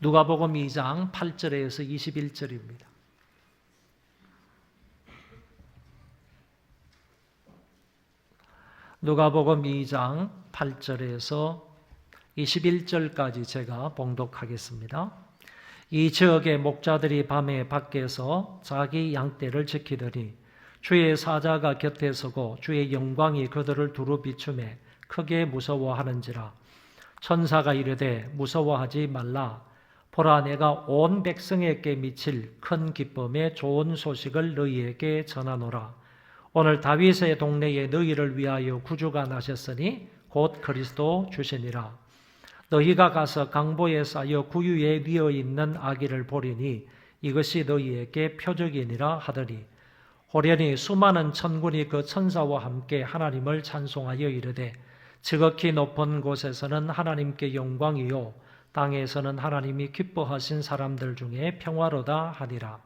누가복음 2장 8절에서 21절입니다. 누가복음 2장 8절에서 21절까지 제가 봉독하겠습니다. 이 지역의 목자들이 밤에 밖에서 자기 양떼를 지키더니 주의 사자가 곁에 서고 주의 영광이 그들을 두루 비추매 크게 무서워하는지라. 천사가 이르되 무서워하지 말라. 보라, 내가 온 백성에게 미칠 큰 기쁨의 좋은 소식을 너희에게 전하노라. 오늘 다윗의 동네에 너희를 위하여 구주가 나셨으니 곧 그리스도 주시니라. 너희가 가서 강보에 쌓여 구유에 뉘어 있는 아기를 보리니 이것이 너희에게 표적이니라 하더니 호련히 수많은 천군이 그 천사와 함께 하나님을 찬송하여 이르되 지극히 높은 곳에서는 하나님께 영광이요 땅에서는 하나님이 기뻐하신 사람들 중에 평화로다 하니라.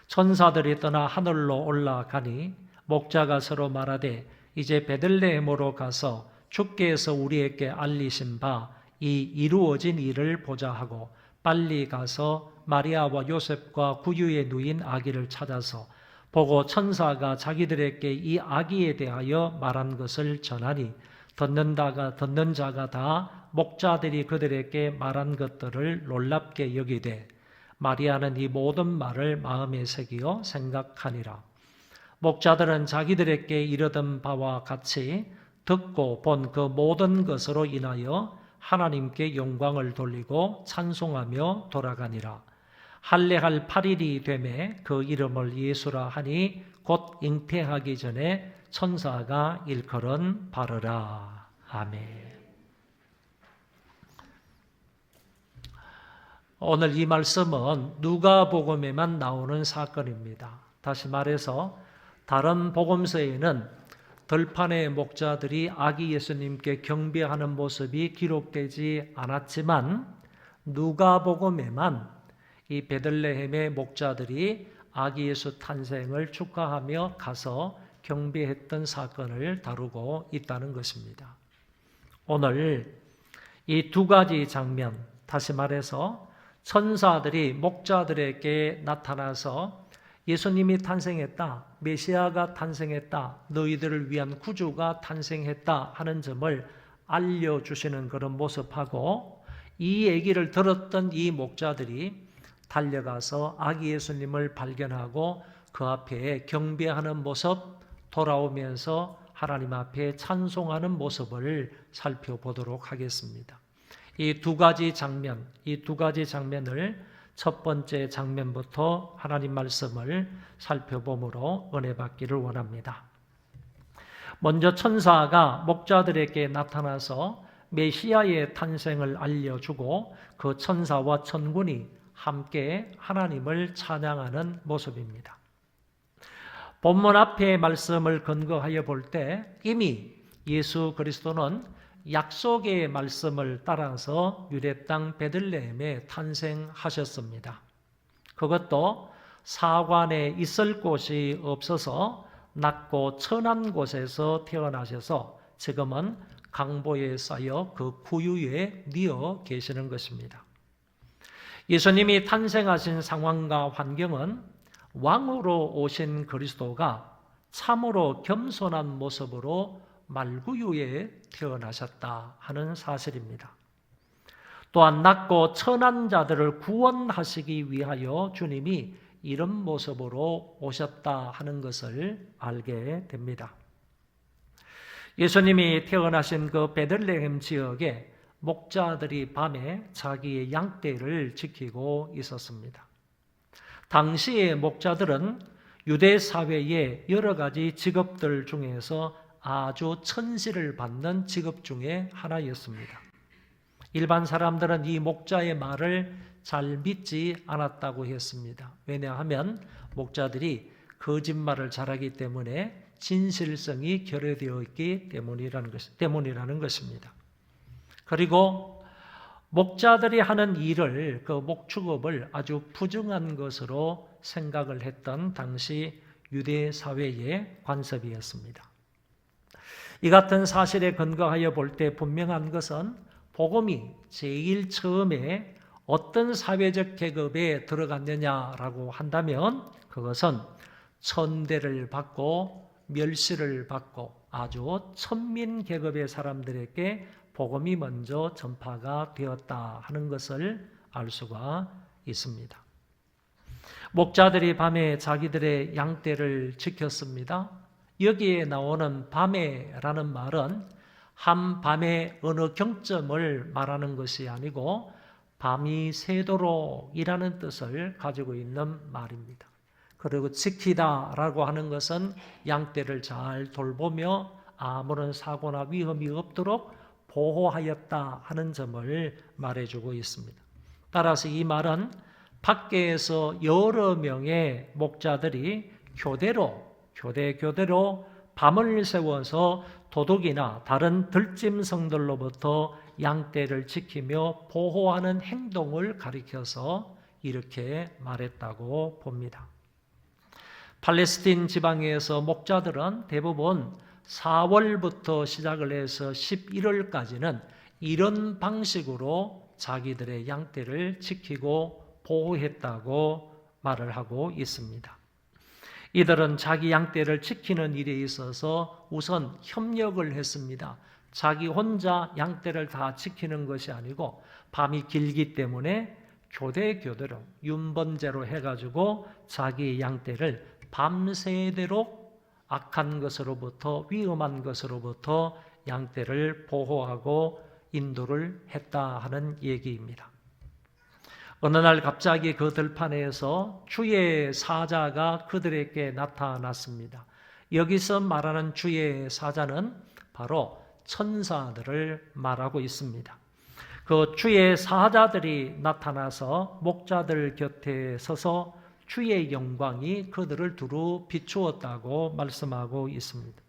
천사들이 떠나 하늘로 올라가니 목자가 서로 말하되 이제 베들레헴으로 가서 주께서 우리에게 알리신 바 이 이루어진 일을 보자 하고 빨리 가서 마리아와 요셉과 구유에 누인 아기를 찾아서 보고 천사가 자기들에게 이 아기에 대하여 말한 것을 전하니 듣는 자가 다 목자들이 그들에게 말한 것들을 놀랍게 여기되 마리아는 이 모든 말을 마음에 새기어 생각하니라. 목자들은 자기들에게 이르던 바와 같이 듣고 본 그 모든 것으로 인하여 하나님께 영광을 돌리고 찬송하며 돌아가니라. 할례할 8일이 되매 그 이름을 예수라 하니 곧 잉태하기 전에 천사가 일컬은 바르라. 아멘. 오늘 이 말씀은 누가복음에만 나오는 사건입니다. 다시 말해서 다른 복음서에는 들판의 목자들이 아기 예수님께 경배하는 모습이 기록되지 않았지만 누가복음에만 이 베들레헴의 목자들이 아기 예수 탄생을 축하하며 가서 경배했던 사건을 다루고 있다는 것입니다. 오늘 이 두 가지 장면, 다시 말해서 천사들이 목자들에게 나타나서 예수님이 탄생했다, 메시아가 탄생했다, 너희들을 위한 구주가 탄생했다 하는 점을 알려주시는 그런 모습하고 이 얘기를 들었던 이 목자들이 달려가서 아기 예수님을 발견하고 그 앞에 경배하는 모습, 돌아오면서 하나님 앞에 찬송하는 모습을 살펴보도록 하겠습니다. 이 두 가지 장면을 첫 번째 장면부터 하나님 말씀을 살펴보므로 은혜 받기를 원합니다. 먼저 천사가 목자들에게 나타나서 메시아의 탄생을 알려주고 그 천사와 천군이 함께 하나님을 찬양하는 모습입니다. 본문 앞의 말씀을 근거하여 볼 때 이미 예수 그리스도는 약속의 말씀을 따라서 유대 땅 베들레헴에 탄생하셨습니다. 그것도 사관에 있을 곳이 없어서 낮고 천한 곳에서 태어나셔서 지금은 강보에 쌓여 그 구유에 뉘어 계시는 것입니다. 예수님이 탄생하신 상황과 환경은 왕으로 오신 그리스도가 참으로 겸손한 모습으로 말구유에 태어나셨다 하는 사실입니다. 또한 낮고 천한 자들을 구원하시기 위하여 주님이 이런 모습으로 오셨다 하는 것을 알게 됩니다. 예수님이 태어나신 그 베들레헴 지역에 목자들이 밤에 자기의 양떼를 지키고 있었습니다. 당시의 목자들은 유대 사회의 여러 가지 직업들 중에서 아주 천시를 받는 직업 중에 하나였습니다. 일반 사람들은 이 목자의 말을 잘 믿지 않았다고 했습니다. 왜냐하면 목자들이 거짓말을 잘하기 때문에 진실성이 결여되어 있기 때문이라는 것입니다. 그리고 목자들이 하는 일을, 그 목축업을 아주 부정한 것으로 생각을 했던 당시 유대 사회의 관습이었습니다. 이 같은 사실에 근거하여 볼 때 분명한 것은 복음이 제일 처음에 어떤 사회적 계급에 들어갔느냐라고 한다면 그것은 천대를 받고 멸시를 받고 아주 천민 계급의 사람들에게 복음이 먼저 전파가 되었다 하는 것을 알 수가 있습니다. 목자들이 밤에 자기들의 양떼를 지켰습니다. 여기에 나오는 밤에라는 말은 한밤의 어느 경점을 말하는 것이 아니고 밤이 새도록이라는 뜻을 가지고 있는 말입니다. 그리고 지키다라고 하는 것은 양떼를 잘 돌보며 아무런 사고나 위험이 없도록 보호하였다 하는 점을 말해주고 있습니다. 따라서 이 말은 밖에서 여러 명의 목자들이 교대로 밤을 새워서 도둑이나 다른 들짐승들로부터 양떼를 지키며 보호하는 행동을 가리켜서 이렇게 말했다고 봅니다. 팔레스틴 지방에서 목자들은 대부분 4월부터 시작을 해서 11월까지는 이런 방식으로 자기들의 양떼를 지키고 보호했다고 말을 하고 있습니다. 이들은 자기 양떼를 지키는 일에 있어서 우선 협력을 했습니다. 자기 혼자 양떼를 다 지키는 것이 아니고 밤이 길기 때문에 교대로 윤번제로 해가지고 자기 양떼를 밤새도록 악한 것으로부터 위험한 것으로부터 양떼를 보호하고 인도를 했다 하는 얘기입니다. 어느 날 갑자기 그 들판에서 주의 사자가 그들에게 나타났습니다. 여기서 말하는 주의 사자는 바로 천사들을 말하고 있습니다. 그 주의 사자들이 나타나서 목자들 곁에 서서 주의 영광이 그들을 두루 비추었다고 말씀하고 있습니다.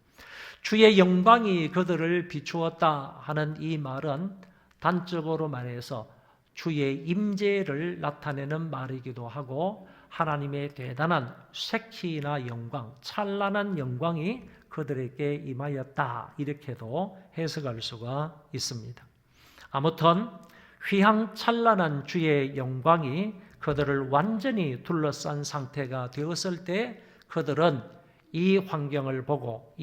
주의 영광이 그들을 비추었다 하는 이 말은 단적으로 말해서 주의 임재를 나타내는 말이기도 하고 하나님의 대단한 쉐키나 영광, 찬란한 영광이 그들에게 임하였다 이렇게도 해석할 수가 있습니다. 아무튼 휘황찬란한 주의 영광이 그들을 완전히 둘러싼 상태가 되었을 때 그들은 이 광경을 보고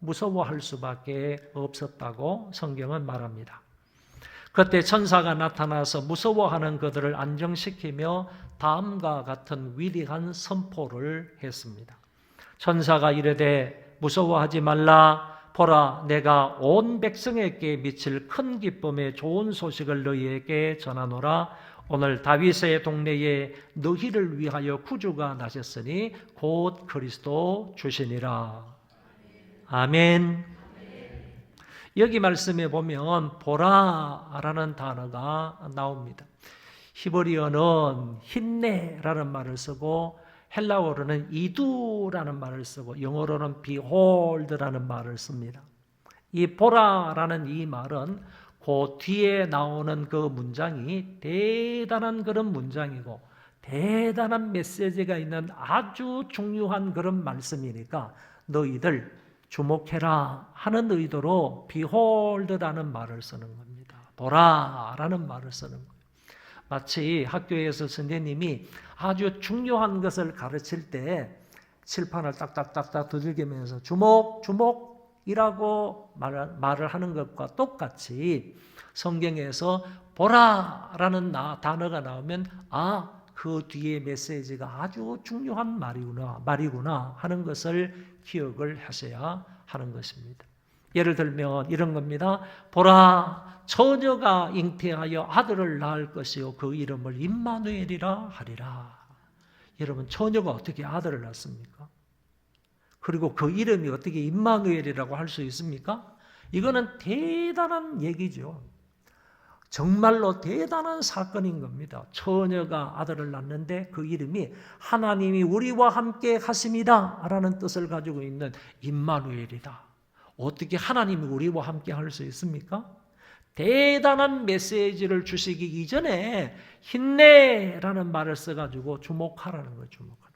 무서워할 수밖에 없었다고 성경은 말합니다. 그때 천사가 나타나서 무서워하는 그들을 안정시키며 다음과 같은 위대한 선포를 했습니다. 천사가 이르되 무서워하지 말라. 보라, 내가 온 백성에게 미칠 큰 기쁨의 좋은 소식을 너희에게 전하노라. 오늘 다윗의 동네에 너희를 위하여 구주가 나셨으니 곧 그리스도 주시니라. 아멘. 여기 말씀에 보면 보라라는 단어가 나옵니다. 히브리어는 힌네라는 말을 쓰고 헬라어로는 이두라는 말을 쓰고 영어로는 behold라는 말을 씁니다. 이 보라라는 이 말은 그 뒤에 나오는 그 문장이 대단한 그런 문장이고 대단한 메시지가 있는 아주 중요한 그런 말씀이니까 너희들 주목해라 하는 의도로 behold라는 말을 쓰는 겁니다. 보라라는 말을 쓰는 거예요. 마치 학교에서 선생님이 아주 중요한 것을 가르칠 때 칠판을 딱딱딱딱 두들기면서 주목이라고 말을 하는 것과 똑같이 성경에서 보라라는 단어가 나오면 그 뒤에 메시지가 아주 중요한 말이구나 하는 것을 기억을 하셔야 하는 것입니다. 예를 들면 이런 겁니다. 보라, 처녀가 잉태하여 아들을 낳을 것이요 그 이름을 임마누엘이라 하리라. 여러분, 처녀가 어떻게 아들을 낳습니까? 그리고 그 이름이 어떻게 임마누엘이라고 할 수 있습니까? 이거는 대단한 얘기죠. 정말로 대단한 사건인 겁니다. 처녀가 아들을 낳는데 그 이름이 하나님이 우리와 함께 하십니다 라는 뜻을 가지고 있는 임마누엘이다. 어떻게 하나님이 우리와 함께 할 수 있습니까? 대단한 메시지를 주시기 이전에 힘내라는 말을 써가지고 주목하라는 거예요. 주목하라.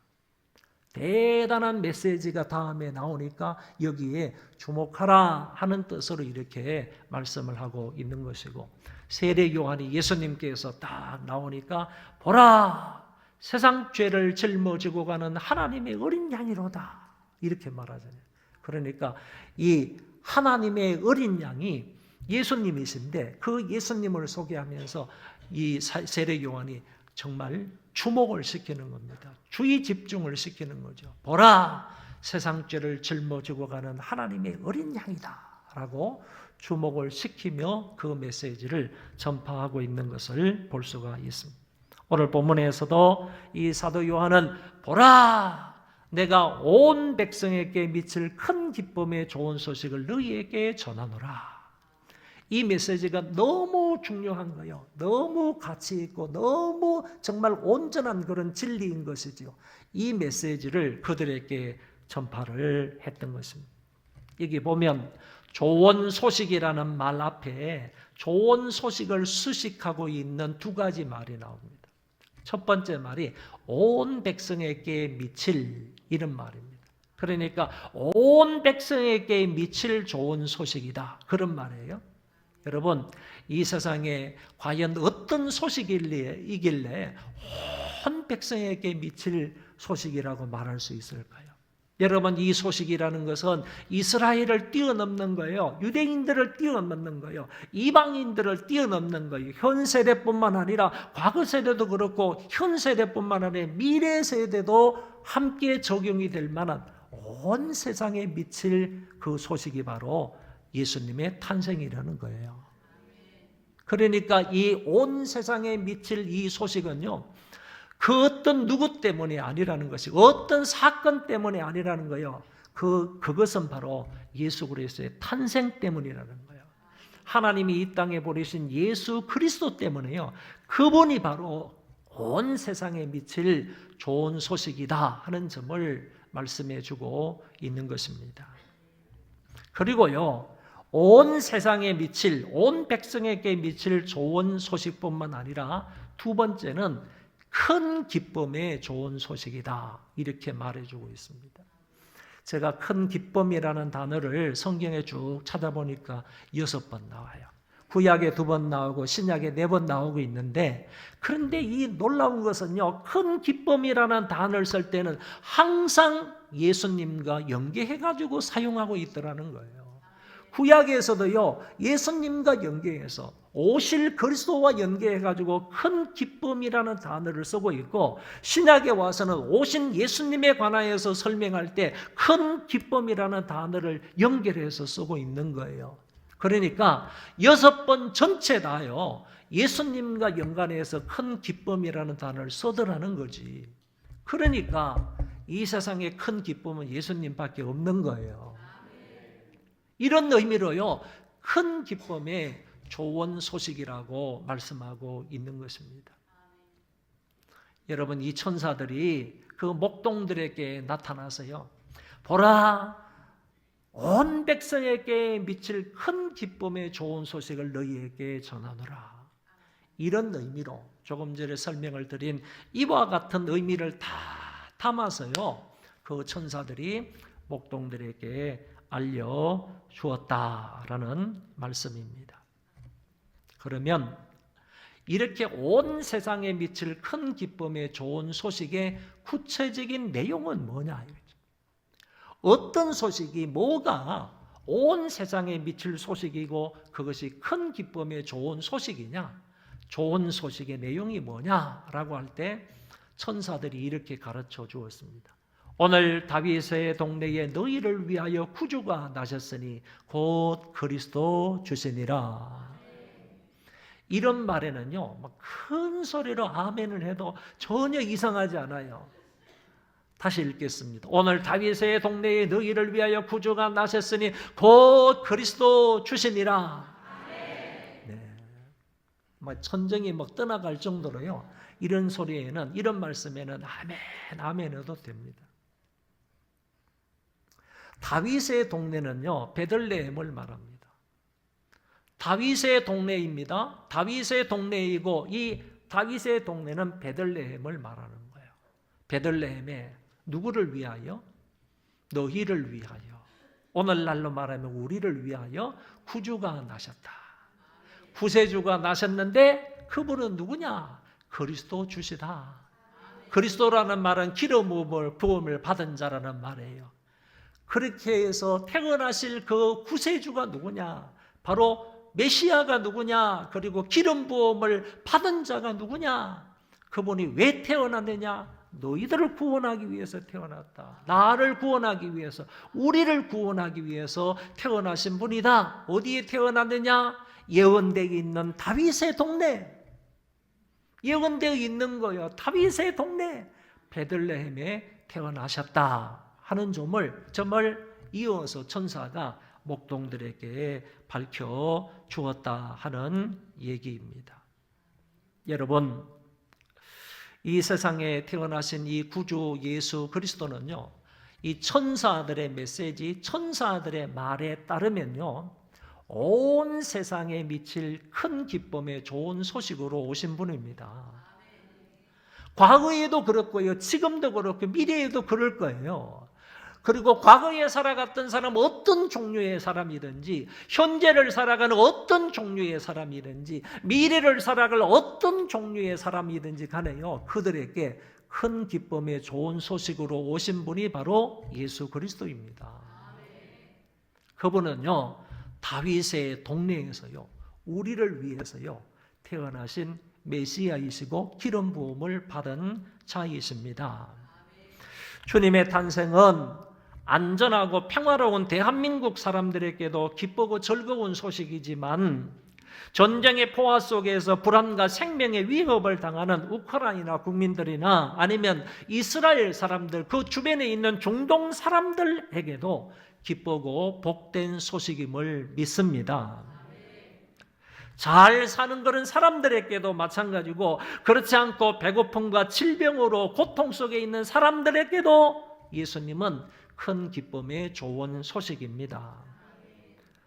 대단한 메시지가 다음에 나오니까 여기에 주목하라 하는 뜻으로 이렇게 말씀을 하고 있는 것이고, 세례 요한이 예수님께서 딱 나오니까 보라 세상 죄를 짊어지고 가는 하나님의 어린 양이로다 이렇게 말하잖아요. 그러니까 이 하나님의 어린 양이 예수님이신데 그 예수님을 소개하면서 이 세례 요한이 정말 주목을 시키는 겁니다. 주의 집중을 시키는 거죠. 보라 세상 죄를 짊어지고 가는 하나님의 어린 양이다 라고 주목을 시키며 그 메시지를 전파하고 있는 것을 볼 수가 있습니다. 오늘 본문에서도 이 사도 요한은 보라 내가 온 백성에게 미칠 큰 기쁨의 좋은 소식을 너희에게 전하노라. 이 메시지가 너무 중요한 거예요. 너무 가치 있고 너무 정말 온전한 그런 진리인 것이지요. 이 메시지를 그들에게 전파를 했던 것입니다. 여기 보면 좋은 소식이라는 말 앞에 좋은 소식을 수식하고 있는 두 가지 말이 나옵니다. 첫 번째 말이 온 백성에게 미칠 이런 말입니다. 그러니까 온 백성에게 미칠 좋은 소식이다 그런 말이에요. 여러분 이 세상에 과연 어떤 소식이길래 온 백성에게 미칠 소식이라고 말할 수 있을까요? 여러분 이 소식이라는 것은 이스라엘을 뛰어넘는 거예요. 유대인들을 뛰어넘는 거예요. 이방인들을 뛰어넘는 거예요. 현 세대뿐만 아니라 과거 세대도 그렇고 현 세대뿐만 아니라 미래 세대도 함께 적용이 될 만한 온 세상에 미칠 그 소식이 바로 예수님의 탄생이라는 거예요. 그러니까 이 온 세상에 미칠 이 소식은요, 그 어떤 누구 때문이 아니라는 것이, 어떤 사건 때문이 아니라는 거예요. 그것은 바로 예수 그리스도의 탄생 때문이라는 거예요. 하나님이 이 땅에 보내신 예수 그리스도 때문에요. 그분이 바로 온 세상에 미칠 좋은 소식이다 하는 점을 말씀해 주고 있는 것입니다. 그리고요, 온 세상에 미칠, 온 백성에게 미칠 좋은 소식뿐만 아니라 두 번째는 큰 기쁨의 좋은 소식이다 이렇게 말해주고 있습니다. 제가 큰 기쁨이라는 단어를 성경에 쭉 찾아보니까 6번 나와요. 구약에 2번 나오고 신약에 4번 나오고 있는데, 그런데 이 놀라운 것은요, 큰 기쁨이라는 단어를 쓸 때는 항상 예수님과 연계해가지고 사용하고 있더라는 거예요. 구약에서도요, 예수님과 연계해서 오실 그리스도와 연계해가지고 큰 기쁨이라는 단어를 쓰고 있고, 신약에 와서는 오신 예수님에 관하여서 설명할 때 큰 기쁨이라는 단어를 연결해서 쓰고 있는 거예요. 그러니까 6번 전체 다요, 예수님과 연관해서 큰 기쁨이라는 단어를 써더라는 거지. 그러니까 이 세상에 큰 기쁨은 예수님밖에 없는 거예요. 이런 의미로요, 큰 기쁨의 좋은 소식이라고 말씀하고 있는 것입니다. 여러분, 이 천사들이 그 목동들에게 나타나서요, 보라, 온 백성에게 미칠 큰 기쁨의 좋은 소식을 너희에게 전하노라. 이런 의미로 조금 전에 설명을 드린 이와 같은 의미를 다 담아서요, 그 천사들이 목동들에게 알려주었다라는 말씀입니다. 그러면 이렇게 온 세상에 미칠 큰 기쁨의 좋은 소식의 구체적인 내용은 뭐냐? 어떤 소식이, 뭐가 온 세상에 미칠 소식이고 그것이 큰 기쁨의 좋은 소식이냐? 좋은 소식의 내용이 뭐냐라고 할 때 천사들이 이렇게 가르쳐 주었습니다. 오늘 다윗의 동네에 너희를 위하여 구주가 나셨으니 곧 그리스도 주시니라. 이런 말에는요, 막 큰 소리로 아멘을 해도 전혀 이상하지 않아요. 다시 읽겠습니다. 오늘 다윗의 동네에 너희를 위하여 구주가 나셨으니 곧 그리스도 주시니라. 네. 막 천정이 막 떠나갈 정도로요, 이런 소리에는, 이런 말씀에는 아멘, 아멘 해도 됩니다. 다윗의 동네는요, 베들레헴을 말합니다. 다윗의 동네입니다. 다윗의 동네이고 이 다윗의 동네는 베들레헴을 말하는 거예요. 베들레헴에 누구를 위하여? 너희를 위하여. 오늘날로 말하면 우리를 위하여 구주가 나셨다. 구세주가 나셨는데 그분은 누구냐? 그리스도 주시다. 그리스도라는 말은 기름 부음을 받은 자라는 말이에요. 그렇게 해서 태어나실 그 구세주가 누구냐? 바로 메시아가 누구냐? 그리고 기름 부음을 받은 자가 누구냐? 그분이 왜 태어났느냐? 너희들을 구원하기 위해서 태어났다. 나를 구원하기 위해서, 우리를 구원하기 위해서 태어나신 분이다. 어디에 태어났느냐? 예언되어 있는 다윗의 동네. 예언되어 있는 거예요. 다윗의 동네 베들레헴에 태어나셨다 하는 점을 이어서 천사가 목동들에게 밝혀 주었다 하는 얘기입니다. 여러분, 이 세상에 태어나신 이 구주 예수 그리스도는요, 이 천사들의 메시지, 천사들의 말에 따르면요, 온 세상에 미칠 큰 기쁨의 좋은 소식으로 오신 분입니다. 과거에도 그렇고요, 지금도 그렇고 미래에도 그럴 거예요. 그리고 과거에 살아갔던 사람, 어떤 종류의 사람이든지, 현재를 살아가는 어떤 종류의 사람이든지, 미래를 살아갈 어떤 종류의 사람이든지 간에요, 그들에게 큰 기쁨의 좋은 소식으로 오신 분이 바로 예수 그리스도입니다. 그분은요, 다윗의 동네에서요, 우리를 위해서요 태어나신 메시아이시고 기름 부음을 받은 자이십니다. 주님의 탄생은 안전하고 평화로운 대한민국 사람들에게도 기쁘고 즐거운 소식이지만, 전쟁의 포화 속에서 불안과 생명의 위협을 당하는 우크라이나 국민들이나 아니면 이스라엘 사람들, 그 주변에 있는 중동 사람들에게도 기쁘고 복된 소식임을 믿습니다. 잘 사는 그런 사람들에게도 마찬가지고, 그렇지 않고 배고픔과 질병으로 고통 속에 있는 사람들에게도 예수님은 큰 기쁨의 좋은 소식입니다.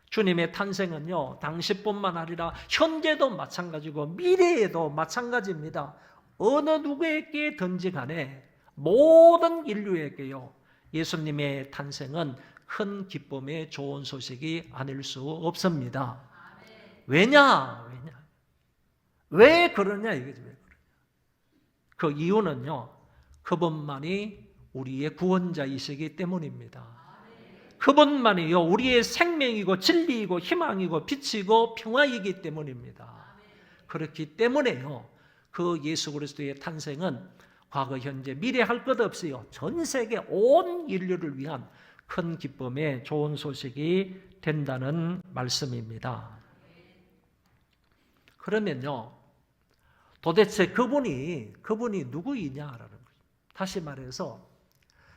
주님의 탄생은요, 당시뿐만 아니라 현재도 마찬가지고 미래에도 마찬가지입니다. 어느 누구에게든지 간에 모든 인류에게요, 예수님의 탄생은 큰 기쁨의 좋은 소식이 아닐 수 없습니다. 왜냐? 왜 그러냐? 이거지. 왜 그러냐? 그 이유는요, 그분만이 우리의 구원자이시기 때문입니다. 그분만이요, 우리의 생명이고 진리이고 희망이고 빛이고 평화이기 때문입니다. 그렇기 때문에요, 그 예수 그리스도의 탄생은 과거, 현재, 미래 할 것 없이요, 전 세계 온 인류를 위한 큰 기쁨의 좋은 소식이 된다는 말씀입니다. 그러면요, 도대체 그분이 누구이냐라는 거죠. 다시 말해서,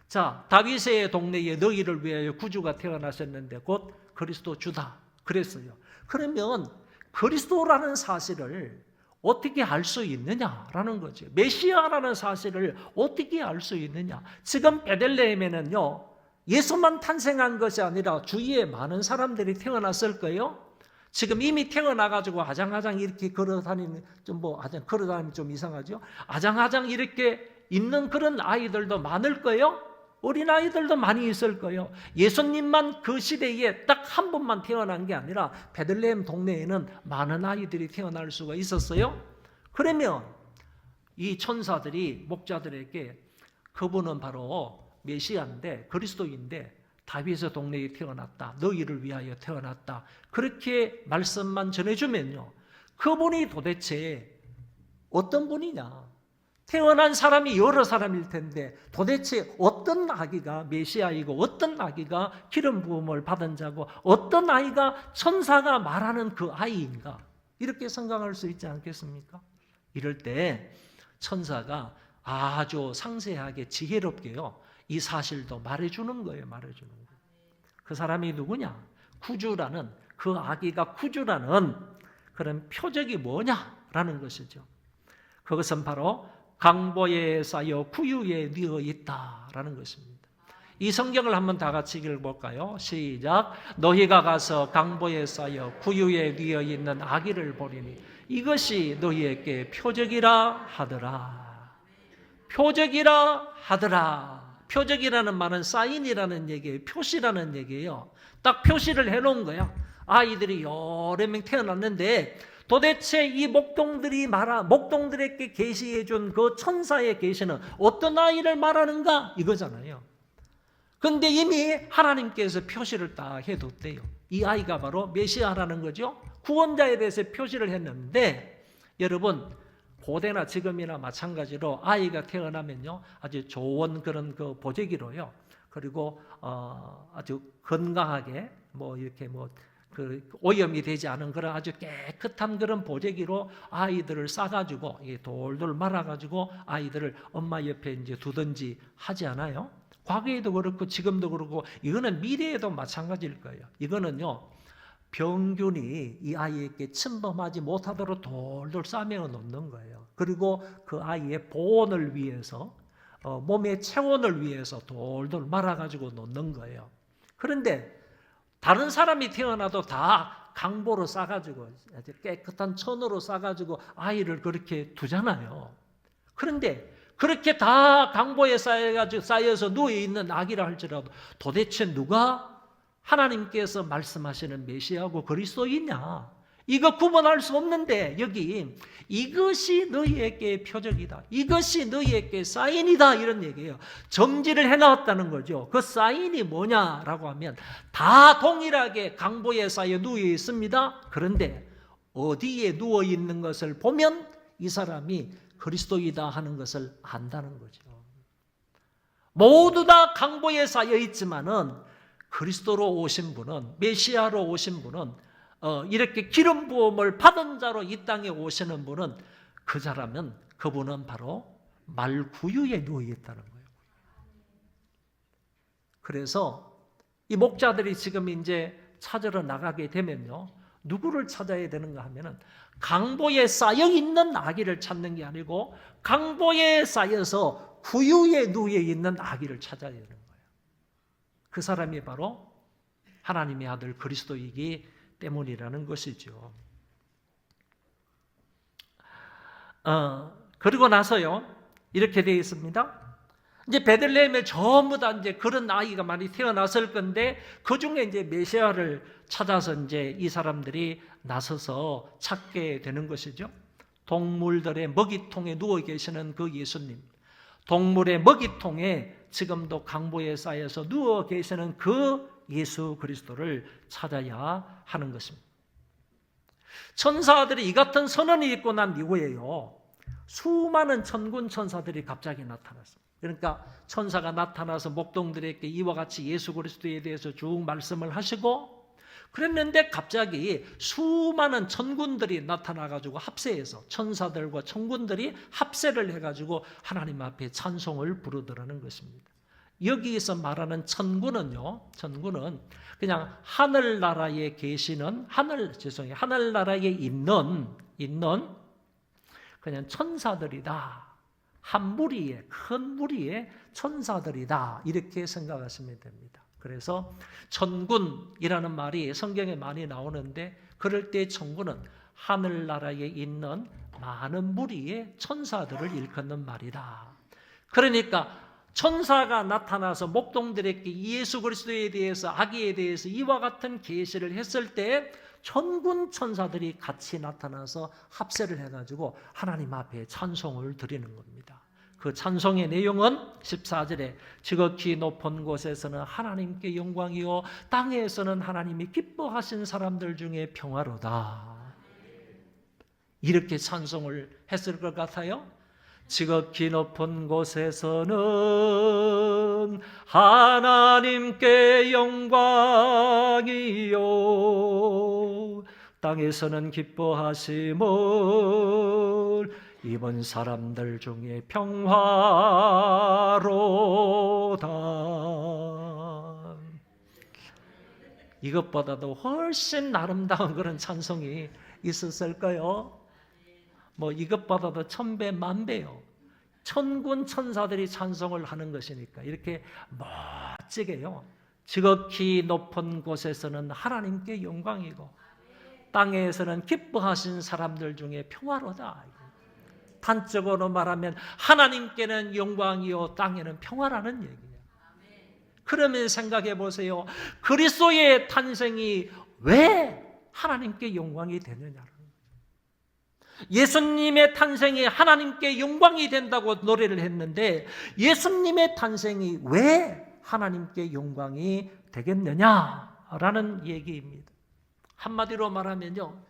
자, 다윗의 동네에 너희를 위하여 구주가 태어나셨는데 곧 그리스도 주다 그랬어요. 그러면 그리스도라는 사실을 어떻게 알 수 있느냐라는 거죠. 메시아라는 사실을 어떻게 알 수 있느냐. 지금 베들레헴에는요, 예수만 탄생한 것이 아니라 주위에 많은 사람들이 태어났을 거예요. 지금 이미 태어나가지고 아장아장 이렇게 걸어다니는, 걸어다니면 좀 이상하죠? 아장아장 이렇게 있는 그런 아이들도 많을 거예요. 어린아이들도 많이 있을 거예요. 예수님만 그 시대에 딱 한 분만 태어난 게 아니라 베들레헴 동네에는 많은 아이들이 태어날 수가 있었어요. 그러면 이 천사들이 목자들에게 그분은 바로 메시아인데, 그리스도인데 다윗의 동네에 태어났다, 너희를 위하여 태어났다, 그렇게 말씀만 전해주면요, 그분이 도대체 어떤 분이냐, 태어난 사람이 여러 사람일 텐데 도대체 어떤 아기가 메시아이고 어떤 아기가 기름 부음을 받은 자고 어떤 아이가 천사가 말하는 그 아이인가, 이렇게 생각할 수 있지 않겠습니까? 이럴 때 천사가 아주 상세하게 지혜롭게요, 이 사실도 말해주는 거예요. 말해주는 거예요. 그 사람이 누구냐? 구주라는, 그 아기가 구주라는 그런 표적이 뭐냐라는 것이죠. 그것은 바로 강보에 쌓여 구유에 뉘어 있다라는 것입니다. 이 성경을 한번 다 같이 읽어볼까요? 시작. 너희가 가서 강보에 쌓여 구유에 뉘어 있는 아기를 보리니 이것이 너희에게 표적이라 하더라. 표적이라 하더라. 표적이라는 말은 사인이라는 얘기예요. 표시라는 얘기예요. 딱 표시를 해놓은 거야. 아이들이 여러 명 태어났는데 도대체 이 목동들에게 계시해준 그 천사의 계시는 어떤 아이를 말하는가? 이거잖아요. 근데 이미 하나님께서 표시를 딱 해뒀대요. 이 아이가 바로 메시아라는 거죠. 구원자에 대해서 표시를 했는데 여러분 고대나 지금이나 마찬가지로 아이가 태어나면요 아주 좋은 그런 그 보재기로요. 그리고 아주 건강하게 이렇게 그 오염이 되지 않은 그런 아주 깨끗한 그런 보재기로 아이들을 싸가지고 돌돌 말아가지고 아이들을 엄마 옆에 이제 두든지 하지 않아요? 과거에도 그렇고 지금도 그렇고 이거는 미래에도 마찬가지일 거예요. 이거는요 병균이 이 아이에게 침범하지 못하도록 돌돌 싸매어 놓는 거예요. 그리고 그 아이의 보온을 위해서 몸의 체온을 위해서 돌돌 말아가지고 놓는 거예요. 그런데 다른 사람이 태어나도 다 강보로 싸가지고 깨끗한 천으로 싸가지고 아이를 그렇게 두잖아요. 그런데 그렇게 다 강보에 쌓여서 누워있는 아기라 할지라도 도대체 누가 하나님께서 말씀하시는 메시아고 그리스도이냐? 이거 구분할 수 없는데 여기 이것이 너희에게 표적이다. 이것이 너희에게 사인이다. 이런 얘기예요. 점지를 해놨다는 거죠. 그 사인이 뭐냐라고 하면 다 동일하게 강보에 쌓여 누워 있습니다. 그런데 어디에 누워 있는 것을 보면 이 사람이 그리스도이다 하는 것을 안다는 거죠. 모두 다 강보에 쌓여 있지만은 그리스도로 오신 분은 메시아로 오신 분은 이렇게 기름 부음을 받은 자로 이 땅에 오시는 분은 그 사람은 그분은 바로 말구유에 누워 있다는 거예요. 그래서 이 목자들이 지금 이제 찾으러 나가게 되면요. 누구를 찾아야 되는가 하면은 강보에 쌓여 있는 아기를 찾는 게 아니고 강보에 쌓여서 구유에 누워 있는 아기를 찾아야 되는 거예요. 그 사람이 바로 하나님의 아들 그리스도이기 때문이라는 것이죠. 그리고 나서요 이렇게 되어 있습니다. 이제 베들레헴에 전부 다 이제 그런 아이가 많이 태어났을 건데 그 중에 이제 메시아를 찾아서 이제 이 사람들이 나서서 찾게 되는 것이죠. 동물들의 먹이통에 누워 계시는 그 예수님, 동물의 먹이통에 지금도 강보에 쌓여서 누워 계시는 그 예수 그리스도를 찾아야 하는 것입니다. 천사들이 이 같은 선언이 있고 난 이후에요 수많은 천군 천사들이 갑자기 나타났습니다. 그러니까 천사가 나타나서 목동들에게 이와 같이 예수 그리스도에 대해서 쭉 말씀을 하시고 그랬는데 갑자기 수많은 천군들이 나타나가지고 합세해서 천사들과 천군들이 합세를 해가지고 하나님 앞에 찬송을 부르더라는 것입니다. 여기에서 말하는 천군은요, 천군은 그냥 하늘나라에 계시는 하늘나라에 있는 그냥 천사들이다. 한 무리의 큰 무리의 천사들이다. 이렇게 생각하시면 됩니다. 그래서 천군이라는 말이 성경에 많이 나오는데 그럴 때 천군은 하늘나라에 있는 많은 무리의 천사들을 일컫는 말이다. 그러니까 천사가 나타나서 목동들에게 예수 그리스도에 대해서 아기에 대해서 이와 같은 계시를 했을 때 천군 천사들이 같이 나타나서 합세를 해가지고 하나님 앞에 찬송을 드리는 겁니다. 그 찬송의 내용은 14절에 지극히 높은 곳에서는 하나님께 영광이요 땅에서는 하나님이 기뻐하신 사람들 중에 평화로다. 이렇게 찬송을 했을 것 같아요. 지극히 높은 곳에서는 하나님께 영광이요 땅에서는 기뻐하심을 입은 사람들 중에 평화로다. 이것보다도 훨씬 아름다운 그런 찬송이 있었을까요? 이것보다도 1000배, 1000배요. 천군 천사들이 찬송을 하는 것이니까 이렇게 멋지게요. 지극히 높은 곳에서는 하나님께 영광이고 땅에서는 기뻐하신 사람들 중에 평화로다. 단적으로 말하면 하나님께는 영광이요 땅에는 평화라는 얘기예요. 그러면 생각해 보세요. 그리스도의 탄생이 왜 하나님께 영광이 되느냐는 거예요. 예수님의 탄생이 하나님께 영광이 된다고 노래를 했는데 예수님의 탄생이 왜 하나님께 영광이 되겠느냐라는 얘기입니다. 한마디로 말하면요,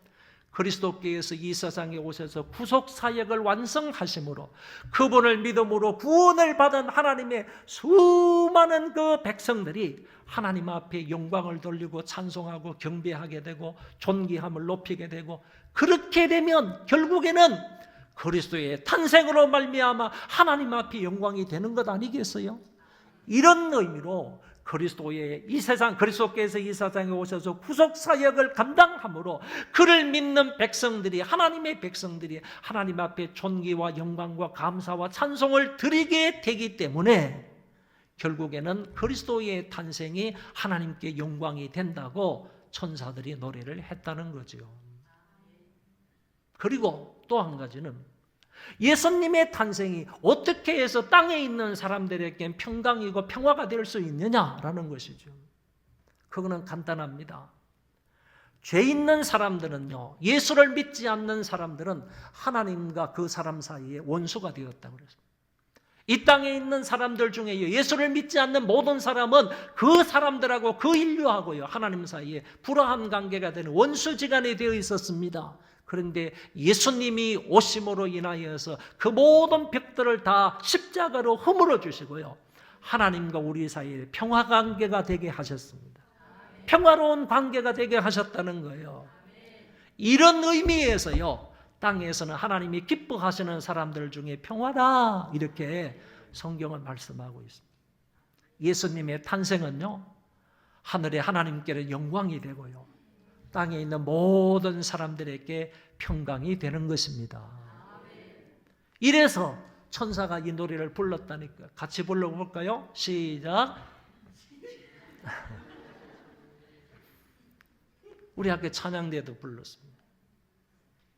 그리스도께서 이 세상에 오셔서 구속 사역을 완성하심으로 그분을 믿음으로 구원을 받은 하나님의 수많은 그 백성들이 하나님 앞에 영광을 돌리고 찬송하고 경배하게 되고 존귀함을 높이게 되고, 그렇게 되면 결국에는 그리스도의 탄생으로 말미암아 하나님 앞에 영광이 되는 것 아니겠어요? 이런 의미로 그리스도께서 이 세상에 오셔서 구속 사역을 감당함으로 그를 믿는 백성들이, 하나님의 백성들이 하나님 앞에 존귀와 영광과 감사와 찬송을 드리게 되기 때문에 결국에는 그리스도의 탄생이 하나님께 영광이 된다고 천사들이 노래를 했다는 거죠. 그리고 또 한 가지는 예수님의 탄생이 어떻게 해서 땅에 있는 사람들에게 평강이고 평화가 될 수 있느냐라는 것이죠. 그거는 간단합니다. 죄 있는 사람들은요, 예수를 믿지 않는 사람들은 하나님과 그 사람 사이에 원수가 되었다고 그랬습니다. 이 땅에 있는 사람들 중에 예수를 믿지 않는 모든 사람은 그 사람들하고 그 인류하고요, 하나님 사이에 불화한 관계가 되는 원수지간이 되어 있었습니다. 그런데 예수님이 오심으로 인하여서 그 모든 벽들을 다 십자가로 허물어 주시고요, 하나님과 우리 사이에 평화 관계가 되게 하셨습니다. 평화로운 관계가 되게 하셨다는 거예요. 이런 의미에서요, 땅에서는 하나님이 기뻐하시는 사람들 중에 평화다, 이렇게 성경은 말씀하고 있습니다. 예수님의 탄생은요, 하늘에 하나님께는 영광이 되고요, 땅에 있는 모든 사람들에게 평강이 되는 것입니다. 이래서 천사가 이 노래를 불렀다니까. 같이 불러볼까요? 시작. 우리 학교 찬양대도 불렀습니다.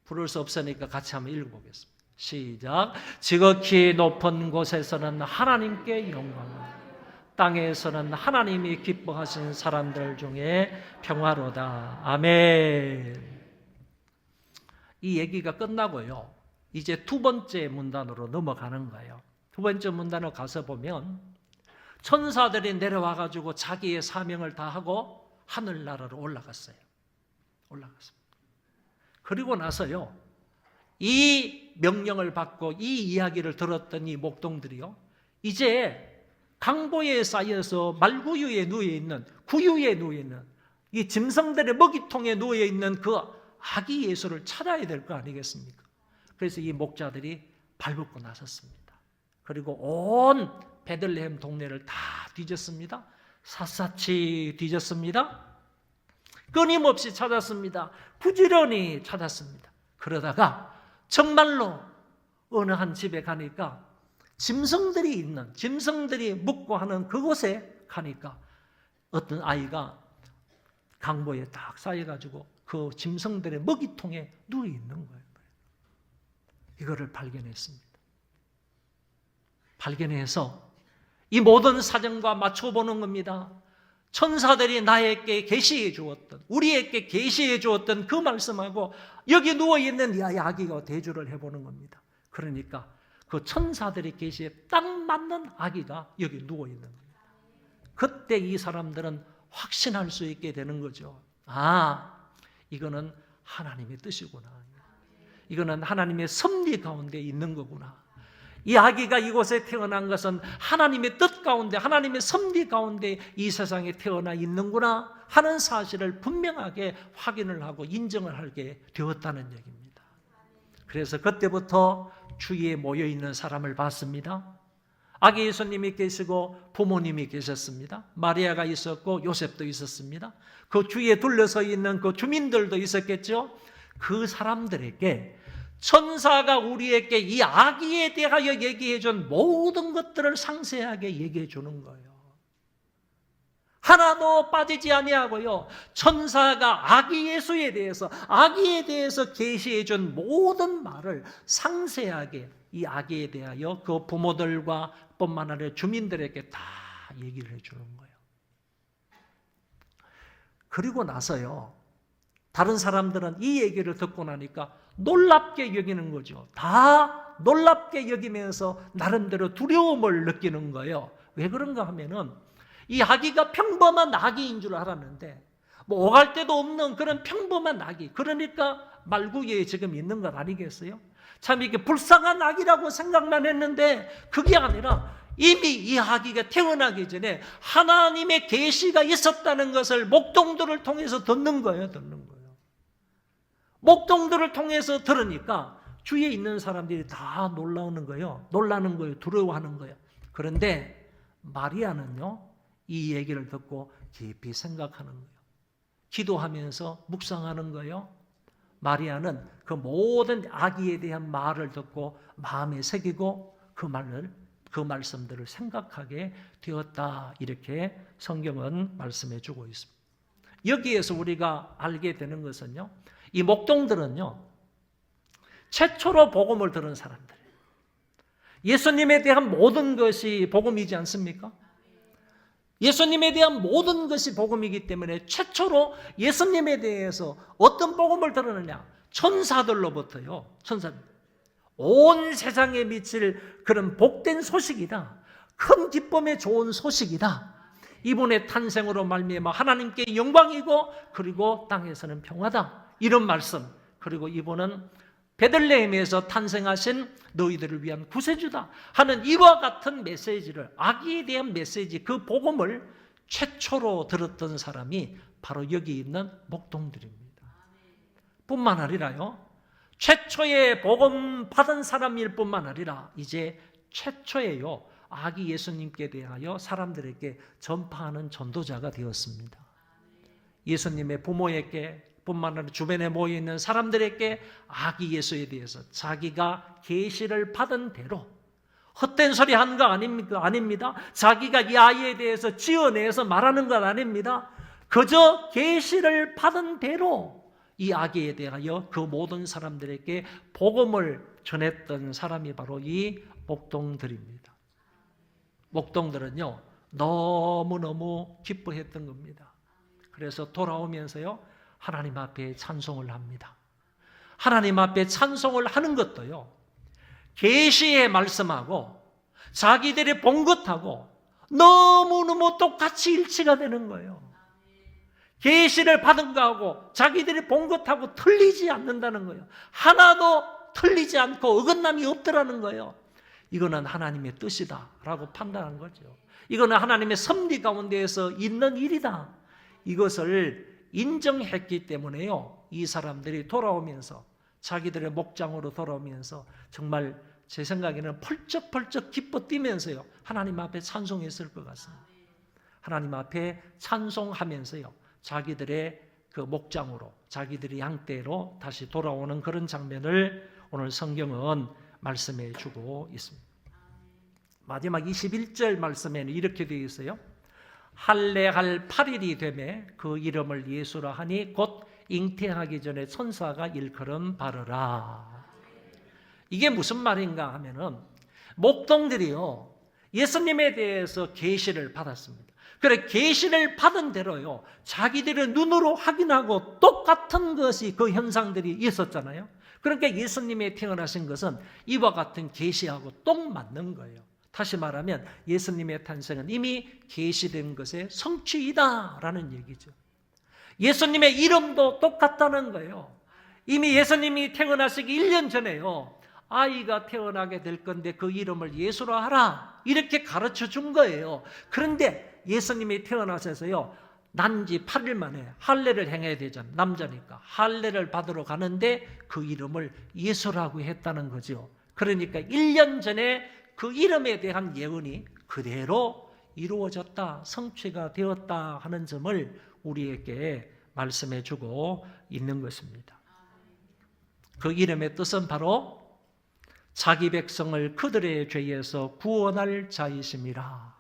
부를 수 없으니까 같이 한번 읽어보겠습니다. 시작. 지극히 높은 곳에서는 하나님께 영광을, 땅에서는 하나님이 기뻐하신 사람들 중에 평화로다. 아멘. 이 얘기가 끝나고요, 이제 두 번째 문단으로 넘어가는 거예요. 두 번째 문단으로 가서 보면 천사들이 내려와가지고 자기의 사명을 다하고 하늘나라로 올라갔어요. 그리고 나서요, 이 명령을 받고 이 이야기를 들었던 이 목동들이요, 이제 강보에 쌓여서 말구유에 누워있는, 구유에 누워있는, 이 짐승들의 먹이통에 누워있는 그 아기 예수를 찾아야 될 거 아니겠습니까? 그래서 이 목자들이 발벗고 나섰습니다. 그리고 온 베들레헴 동네를 다 뒤졌습니다. 샅샅이 뒤졌습니다. 끊임없이 찾았습니다. 부지런히 찾았습니다. 그러다가 정말로 어느 한 집에 가니까 짐승들이 묵고 하는 그곳에 가니까 어떤 아이가 강보에 딱 쌓여가지고 그 짐승들의 먹이통에 누워 있는 거예요. 이거를 발견했습니다. 발견해서 이 모든 사정과 맞춰보는 겁니다. 천사들이 나에게 계시해 주었던, 우리에게 계시해 주었던 그 말씀하고 여기 누워있는 이 아기가 대조를 해보는 겁니다. 그러니까 그 천사들이 계시에 딱 맞는 아기가 여기 누워있는 겁니다. 그때 이 사람들은 확신할 수 있게 되는 거죠. 아, 이거는 하나님의 뜻이구나. 이거는 하나님의 섭리 가운데 있는 거구나. 이 아기가 이곳에 태어난 것은 하나님의 뜻 가운데, 하나님의 섭리 가운데 이 세상에 태어나 있는구나 하는 사실을 분명하게 확인을 하고 인정을 하게 되었다는 얘기입니다. 그래서 그때부터 주위에 모여있는 사람을 봤습니다. 아기 예수님이 계시고 부모님이 계셨습니다. 마리아가 있었고 요셉도 있었습니다. 그 주위에 둘러서 있는 그 주민들도 있었겠죠. 그 사람들에게 천사가 우리에게 이 아기에 대하여 얘기해 준 모든 것들을 상세하게 얘기해 주는 거예요. 하나도 빠지지 아니하고요, 천사가 아기에 대해서 계시해 준 모든 말을 상세하게 이 아기에 대하여 그 부모들과 뿐만 아니라 주민들에게 다 얘기를 해주는 거예요. 그리고 나서요, 다른 사람들은 이 얘기를 듣고 나니까 놀랍게 여기는 거죠. 다 놀랍게 여기면서 나름대로 두려움을 느끼는 거예요. 왜 그런가 하면은 이 아기가 평범한 아기인 줄 알았는데 뭐 오갈 데도 없는 그런 평범한 아기, 그러니까 말구에 지금 있는 것 아니겠어요? 참 이게 불쌍한 아기라고 생각만 했는데 그게 아니라 이미 이 아기가 태어나기 전에 하나님의 계시가 있었다는 것을 목동들을 통해서 듣는 거예요. 목동들을 통해서 들으니까 주위에 있는 사람들이 다 놀라는 거예요. 두려워하는 거예요. 그런데 마리아는요, 이 얘기를 듣고 깊이 생각하는 거예요. 기도하면서 묵상하는 거예요. 마리아는 그 모든 아기에 대한 말을 듣고 마음에 새기고 그 말씀들을 생각하게 되었다. 이렇게 성경은 말씀해 주고 있습니다. 여기에서 우리가 알게 되는 것은요, 이 목동들은요, 최초로 복음을 들은 사람들이에요. 예수님에 대한 모든 것이 복음이지 않습니까? 예수님에 대한 모든 것이 복음이기 때문에 최초로 예수님에 대해서 어떤 복음을 들었느냐? 천사들로부터요. 온 세상에 미칠 그런 복된 소식이다. 큰 기쁨의 좋은 소식이다. 이분의 탄생으로 말미암아 하나님께 영광이고 그리고 땅에서는 평화다. 이런 말씀. 그리고 이분은 베들레헴에서 탄생하신 너희들을 위한 구세주다 하는 이와 같은 메시지를, 아기에 대한 메시지, 그 복음을 최초로 들었던 사람이 바로 여기 있는 목동들입니다. 뿐만 아니라요, 최초의 복음 받은 사람일 뿐만 아니라 이제 최초의요, 아기 예수님께 대하여 사람들에게 전파하는 전도자가 되었습니다. 예수님의 부모에게 뿐만 아니라 주변에 모여있는 사람들에게 아기 예수에 대해서 자기가 계시를 받은 대로, 헛된 소리 한 거 아닙니다. 자기가 이 아이에 대해서 지어내서 말하는 건 아닙니다. 그저 계시를 받은 대로 이 아기에 대하여 그 모든 사람들에게 복음을 전했던 사람이 바로 이 목동들입니다. 목동들은요, 너무너무 기뻐했던 겁니다. 그래서 돌아오면서요, 하나님 앞에 찬송을 합니다. 하나님 앞에 찬송을 하는 것도요, 계시의 말씀하고 자기들이 본 것하고 너무너무 똑같이 일치가 되는 거예요. 계시를 받은 것하고 자기들이 본 것하고 틀리지 않는다는 거예요. 하나도 틀리지 않고 어긋남이 없더라는 거예요. 이거는 하나님의 뜻이다라고 판단한 거죠. 이거는 하나님의 섭리 가운데에서 있는 일이다. 이것을 인정했기 때문에요, 이 사람들이 돌아오면서, 자기들의 목장으로 돌아오면서 정말 제 생각에는 펄쩍펄쩍 기뻐 뛰면서요, 하나님 앞에 찬송했을 것 같습니다. 하나님 앞에 찬송하면서요, 자기들의 그 목장으로, 자기들의 양떼로 다시 돌아오는 그런 장면을 오늘 성경은 말씀해 주고 있습니다. 마지막 21절 말씀에는 이렇게 되어 있어요. 할례할 8일이 되매 그 이름을 예수라 하니 곧 잉태하기 전에 천사가 일컬음 바르라. 이게 무슨 말인가 하면은 목동들이요, 예수님에 대해서 계시를 받았습니다. 그래, 계시를 받은 대로요, 자기들의 눈으로 확인하고 똑같은 것이, 그 현상들이 있었잖아요. 그러니까 예수님이 태어나신 것은 이와 같은 계시하고 똑 맞는 거예요. 다시 말하면 예수님의 탄생은 이미 계시된 것의 성취이다라는 얘기죠. 예수님의 이름도 똑같다는 거예요. 이미 예수님이 태어나시기 1년 전에요, 아이가 태어나게 될 건데 그 이름을 예수라 하라, 이렇게 가르쳐 준 거예요. 그런데 예수님이 태어나셔서요, 난지 8일 만에 할례를 행해야 되잖아요. 남자니까 할례를 받으러 가는데 그 이름을 예수라고 했다는 거죠. 그러니까 1년 전에 그 이름에 대한 예언이 그대로 이루어졌다, 성취가 되었다 하는 점을 우리에게 말씀해 주고 있는 것입니다. 그 이름의 뜻은 바로 자기 백성을 그들의 죄에서 구원할 자이심이라.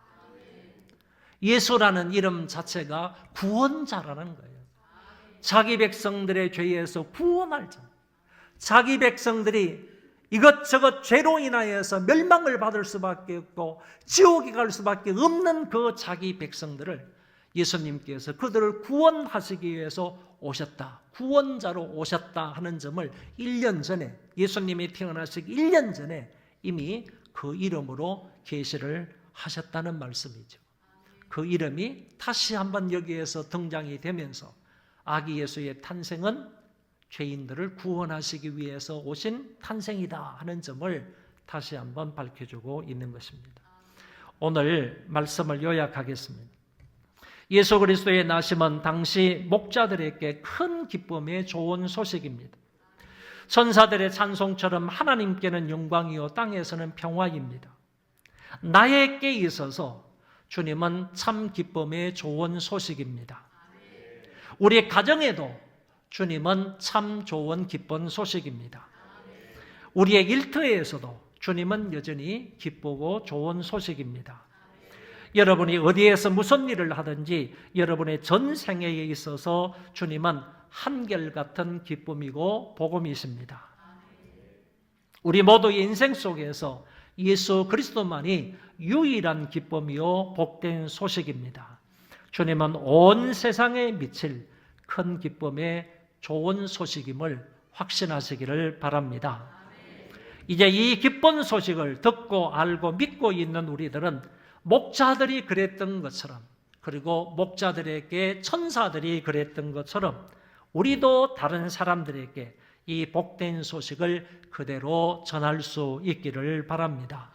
예수라는 이름 자체가 구원자라는 거예요. 자기 백성들의 죄에서 구원할 자. 자기 백성들이 이것저것 죄로 인하여서 멸망을 받을 수밖에 없고 지옥에 갈 수밖에 없는 그 자기 백성들을 예수님께서 그들을 구원하시기 위해서 오셨다, 구원자로 오셨다 하는 점을 1년 전에, 예수님이 태어나시기 1년 전에 이미 그 이름으로 계시를 하셨다는 말씀이죠. 그 이름이 다시 한번 여기에서 등장이 되면서 아기 예수의 탄생은 죄인들을 구원하시기 위해서 오신 탄생이다 하는 점을 다시 한번 밝혀주고 있는 것입니다. 오늘 말씀을 요약하겠습니다. 예수 그리스도의 나심은 당시 목자들에게 큰 기쁨의 좋은 소식입니다. 천사들의 찬송처럼 하나님께는 영광이요 땅에서는 평화입니다. 나에게 있어서 주님은 참 기쁨의 좋은 소식입니다. 우리 가정에도 주님은 참 좋은 기쁜 소식입니다. 우리의 일터에서도 주님은 여전히 기쁘고 좋은 소식입니다. 여러분이 어디에서 무슨 일을 하든지 여러분의 전생에 있어서 주님은 한결같은 기쁨이고 복음이십니다. 우리 모두의 인생 속에서 예수 그리스도만이 유일한 기쁨이요 복된 소식입니다. 주님은 온 세상에 미칠 큰 기쁨의 좋은 소식임을 확신하시기를 바랍니다. 이제 이 기쁜 소식을 듣고 알고 믿고 있는 우리들은 목자들이 그랬던 것처럼, 그리고 목자들에게 천사들이 그랬던 것처럼 우리도 다른 사람들에게 이 복된 소식을 그대로 전할 수 있기를 바랍니다.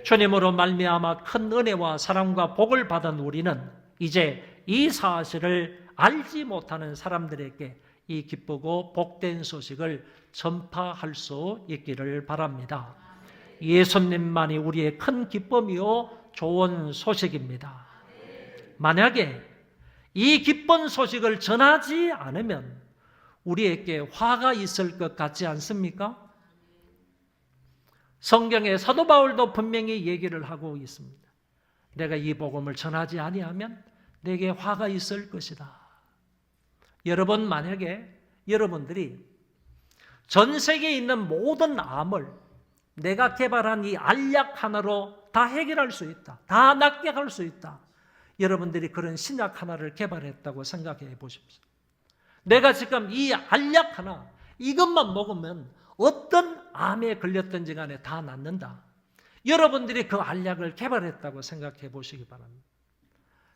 주님으로 말미암아 큰 은혜와 사랑과 복을 받은 우리는 이제 이 사실을 알지 못하는 사람들에게 이 기쁘고 복된 소식을 전파할 수 있기를 바랍니다. 예수님만이 우리의 큰 기쁨이요 좋은 소식입니다. 만약에 이 기쁜 소식을 전하지 않으면 우리에게 화가 있을 것 같지 않습니까? 성경에 사도 바울도 분명히 얘기를 하고 있습니다. 내가 이 복음을 전하지 아니하면 내게 화가 있을 것이다. 여러분, 만약에 여러분들이 전 세계에 있는 모든 암을 내가 개발한 이 알약 하나로 다 해결할 수 있다, 다 낫게 할 수 있다, 여러분들이 그런 신약 하나를 개발했다고 생각해 보십시오. 내가 지금 이 알약 하나, 이것만 먹으면 어떤 암에 걸렸든지 간에 다 낫는다. 여러분들이 그 알약을 개발했다고 생각해 보시기 바랍니다.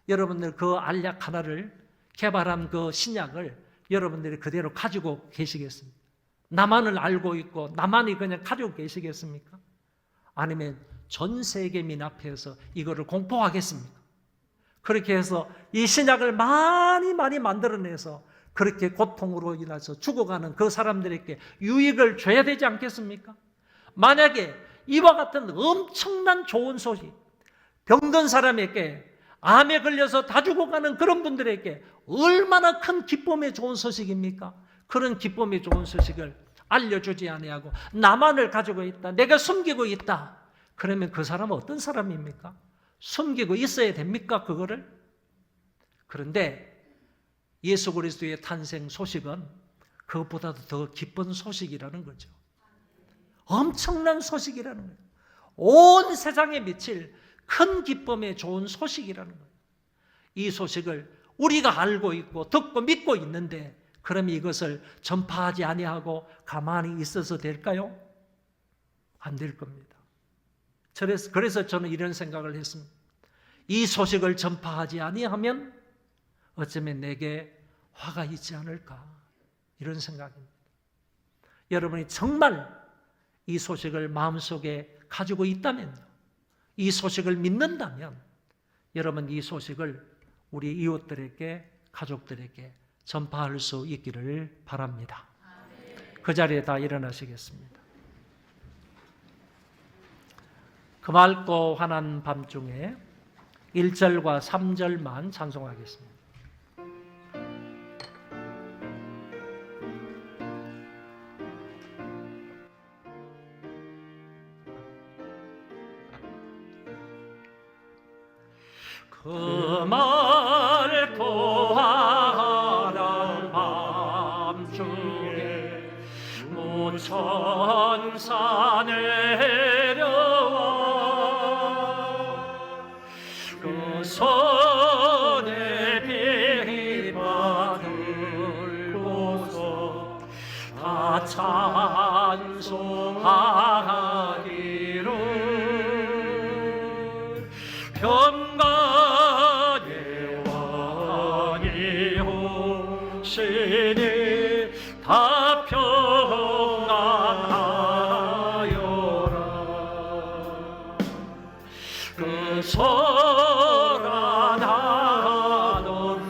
여러분들 그 알약 하나를 개발한 그 신약을 여러분들이 그대로 가지고 계시겠습니까? 나만을 알고 있고 나만이 그냥 가지고 계시겠습니까? 아니면 전 세계민 앞에서 이거를 공포하겠습니까? 그렇게 해서 이 신약을 많이 만들어내서 그렇게 고통으로 인해서 죽어가는 그 사람들에게 유익을 줘야 되지 않겠습니까? 만약에 이와 같은 엄청난 좋은 소식, 병든 사람에게, 암에 걸려서 다 죽어가는 그런 분들에게 얼마나 큰 기쁨의 좋은 소식입니까? 그런 기쁨의 좋은 소식을 알려주지 아니하고 나만을 가지고 있다, 내가 숨기고 있다, 그러면 그 사람은 어떤 사람입니까? 숨기고 있어야 됩니까, 그거를? 그런데 예수 그리스도의 탄생 소식은 그것보다도 더 기쁜 소식이라는 거죠. 엄청난 소식이라는 거예요. 온 세상에 미칠 큰 기쁨의 좋은 소식이라는 거예요. 이 소식을 우리가 알고 있고 듣고 믿고 있는데 그럼 이것을 전파하지 아니하고 가만히 있어서 될까요? 안 될 겁니다. 그래서 저는 이런 생각을 했습니다. 이 소식을 전파하지 아니하면 어쩌면 내게 화가 있지 않을까, 이런 생각입니다. 여러분이 정말 이 소식을 마음속에 가지고 있다면, 이 소식을 믿는다면 여러분 이 소식을 우리 이웃들에게, 가족들에게 전파할 수 있기를 바랍니다. 그 자리에 다 일어나시겠습니다. 그 맑고 환한 밤중에 1절과 3절만 찬송하겠습니다. 그 맑고 환한 밤중에 무천 감사 내려와 그 손에 비바 들고서 다 찬송하기를 평강의 왕이 오시니 다 평안하여라. 그 소란하던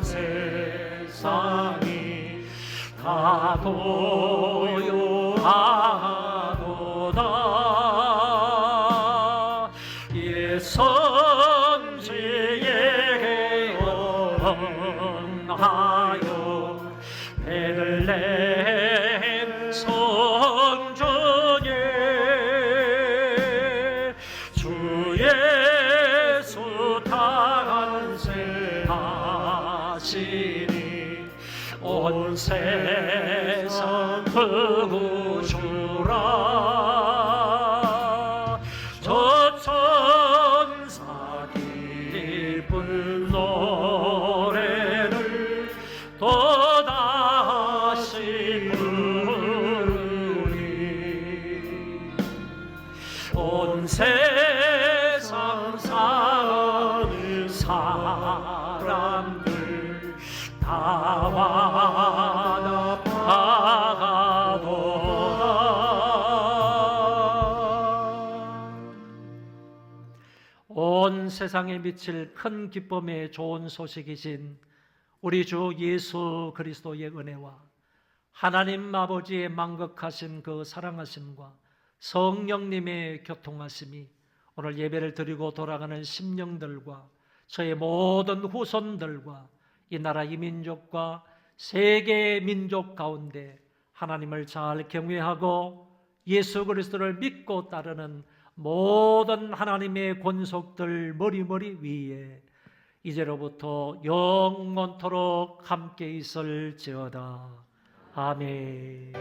세상이 다 도요하도다. 예 선지에 응하여 베들레헴 성전에 주 예수 탄생하시니 온 세상 구주라. 저 천사 기쁜 노래를 또다시 부르니 온 세상 사는 사람들 다 와나가도다. 온 세상에 미칠 큰 기쁨의 좋은 소식이신 우리 주 예수 그리스도의 은혜와 하나님 아버지의 만극하신 그 사랑하심과 성령님의 교통하심이 오늘 예배를 드리고 돌아가는 심령들과 저의 모든 후손들과 이 나라 이민족과 세계 민족 가운데 하나님을 잘 경외하고 예수 그리스도를 믿고 따르는 모든 하나님의 권속들 머리머리 위에 이제로부터 영원토록 함께 있을지어다. 아멘.